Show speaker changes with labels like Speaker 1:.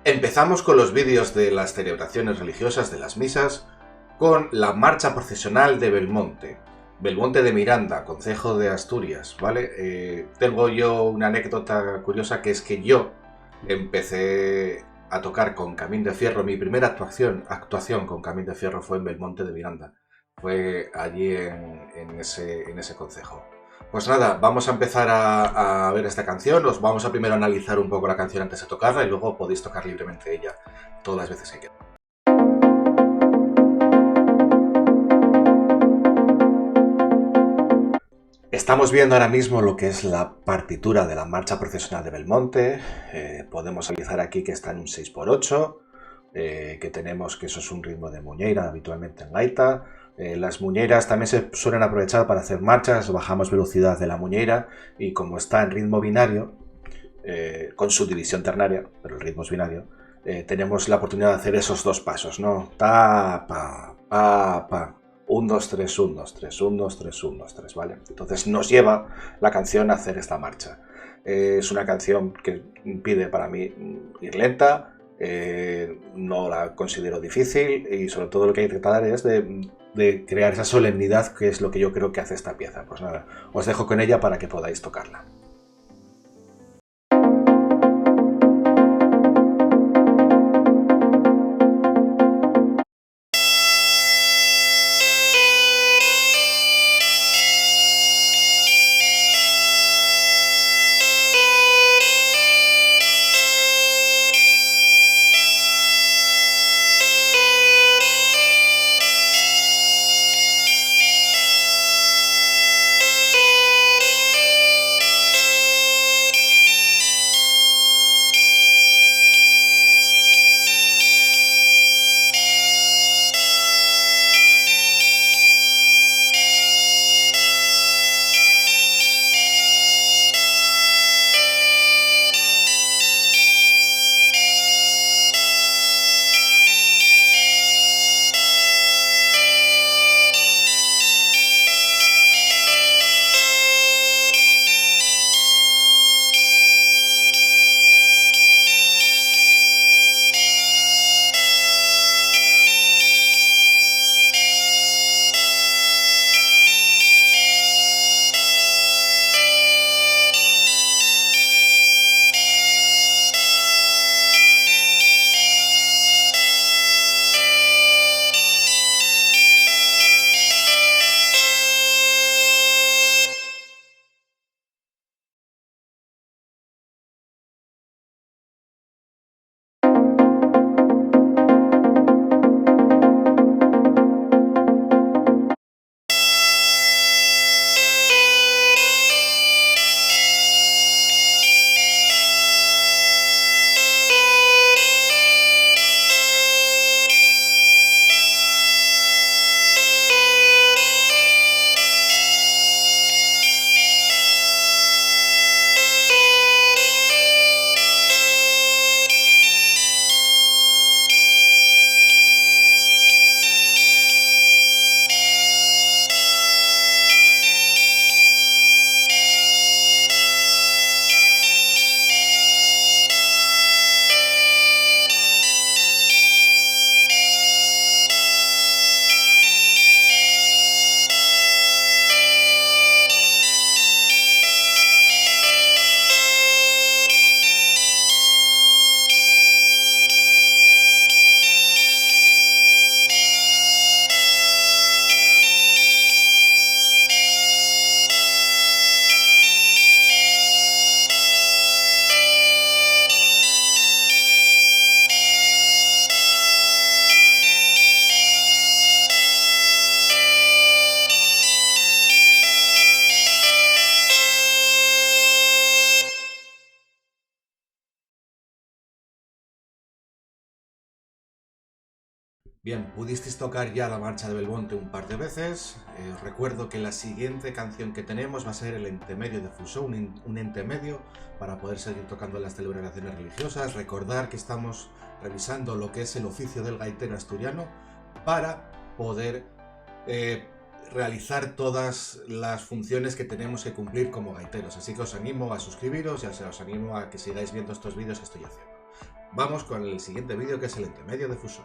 Speaker 1: Empezamos con los vídeos de las celebraciones religiosas de las misas con la marcha procesional de Belmonte. Belmonte de Miranda, concejo de Asturias, ¿vale? Tengo yo una anécdota curiosa, que es que yo empecé a tocar con Camín de Fierro. Mi primera actuación con Camín de Fierro fue en Belmonte de Miranda. Fue allí en ese concejo. Pues nada, vamos a empezar a ver esta canción. Os vamos a primero analizar un poco la canción antes de tocarla y luego podéis tocar libremente ella todas las veces que queráis. Estamos viendo ahora mismo lo que es la partitura de la marcha procesional de Belmonte. Podemos analizar aquí que está en un 6x8, que tenemos que eso es un ritmo de muñeira habitualmente en gaita. Las muñeiras también se suelen aprovechar para hacer marchas, bajamos velocidad de la muñeira y como está en ritmo binario, con su división ternaria, pero el ritmo es binario, tenemos la oportunidad de hacer esos dos pasos, ¿no? Ta, pa, pa, pa. 1, 2, 3, 1, 2, 3, 1, 2, 3, 1, 2, 3, ¿vale? Entonces nos lleva la canción a hacer esta marcha. Es una canción que pide para mí ir lenta, no la considero difícil y sobre todo lo que hay que tratar es de crear esa solemnidad, que es lo que yo creo que hace esta pieza. Pues nada, os dejo con ella para que podáis tocarla. Bien, pudisteis tocar ya la marcha de Belmonte un par de veces. Os recuerdo que la siguiente canción que tenemos va a ser el Entemedio de Fusó, un entemedio para poder seguir tocando las celebraciones religiosas. Recordar que estamos revisando lo que es el oficio del gaitero asturiano para poder realizar todas las funciones que tenemos que cumplir como gaiteros. Así que os animo a suscribiros y os animo a que sigáis viendo estos vídeos que estoy haciendo. Vamos con el siguiente vídeo, que es el intermedio de fuso.